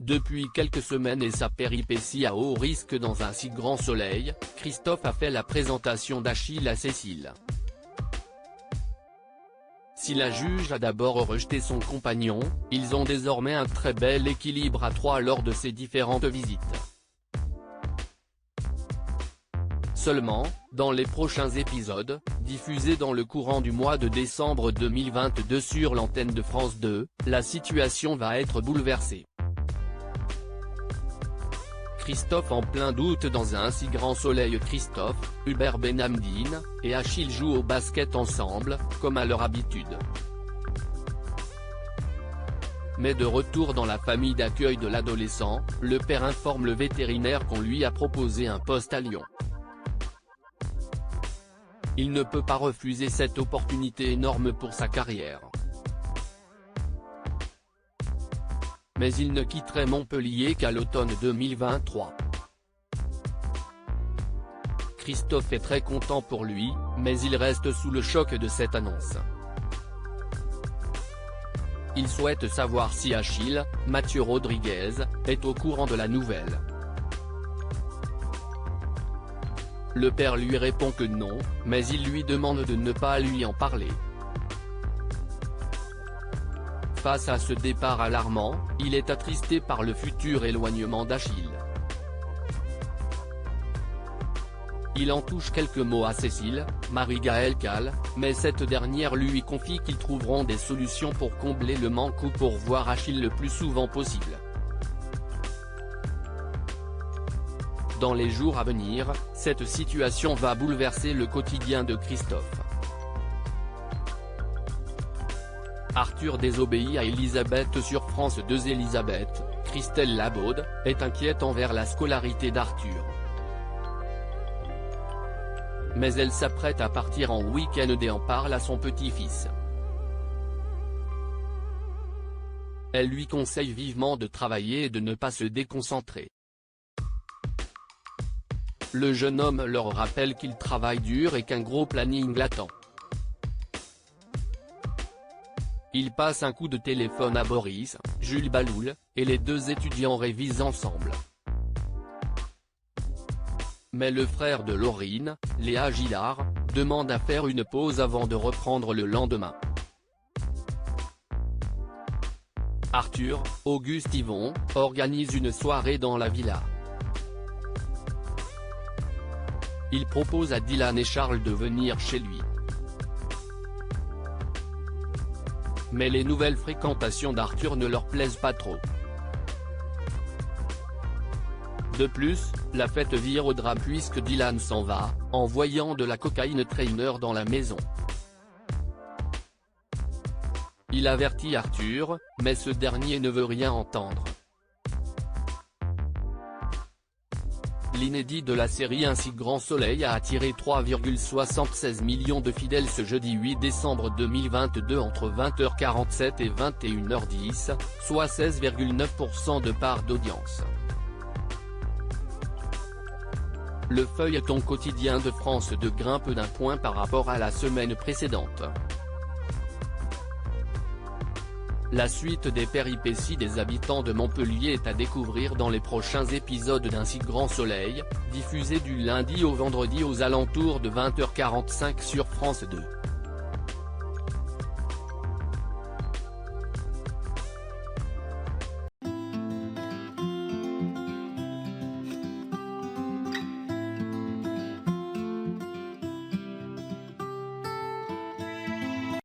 Depuis quelques semaines et sa péripétie à haut risque dans un si grand soleil, Christophe a fait la présentation d'Achille à Cécile. Si la juge a d'abord rejeté son compagnon, ils ont désormais un très bel équilibre à trois lors de ces différentes visites. Seulement, dans les prochains épisodes, diffusés dans le courant du mois de décembre 2022 sur l'antenne de France 2, la situation va être bouleversée. Christophe en plein doute dans un si grand soleil. Christophe, Hubert Benhamdine, et Achille jouent au basket ensemble, comme à leur habitude. Mais de retour dans la famille d'accueil de l'adolescent, le père informe le vétérinaire qu'on lui a proposé un poste à Lyon. Il ne peut pas refuser cette opportunité énorme pour sa carrière. Mais il ne quitterait Montpellier qu'à l'automne 2023. Christophe est très content pour lui, mais il reste sous le choc de cette annonce. Il souhaite savoir si Achille, Mathieu Rodriguez, est au courant de la nouvelle. Le père lui répond que non, mais il lui demande de ne pas lui en parler. Face à ce départ alarmant, il est attristé par le futur éloignement d'Achille. Il en touche quelques mots à Cécile, Marie-Gaëlle Calle, mais cette dernière lui confie qu'ils trouveront des solutions pour combler le manque ou pour voir Achille le plus souvent possible. Dans les jours à venir, cette situation va bouleverser le quotidien de Christophe. Arthur désobéit à Elisabeth sur France 2. Elisabeth, Christelle Labaude, est inquiète envers la scolarité d'Arthur. Mais elle s'apprête à partir en week-end et en parle à son petit-fils. Elle lui conseille vivement de travailler et de ne pas se déconcentrer. Le jeune homme leur rappelle qu'il travaille dur et qu'un gros planning l'attend. Il passe un coup de téléphone à Boris, Jules Baloul, et les deux étudiants révisent ensemble. Mais le frère de Laurine, Léa Gillard, demande à faire une pause avant de reprendre le lendemain. Arthur, Auguste Yvon, organise une soirée dans la villa. Il propose à Dylan et Charles de venir chez lui. Mais les nouvelles fréquentations d'Arthur ne leur plaisent pas trop. De plus, la fête vire au drame puisque Dylan s'en va, envoyant de la cocaïne traîner dans la maison. Il avertit Arthur, mais ce dernier ne veut rien entendre. L'inédit de la série Un si grand soleil a attiré 3,76 millions de fidèles ce jeudi 8 décembre 2022 entre 20h47 et 21h10, soit 16,9% de part d'audience. Le feuilleton quotidien de France 2 grimpe d'un point par rapport à la semaine précédente. La suite des péripéties des habitants de Montpellier est à découvrir dans les prochains épisodes d'Un si grand soleil, diffusé du lundi au vendredi aux alentours de 20h45 sur France 2.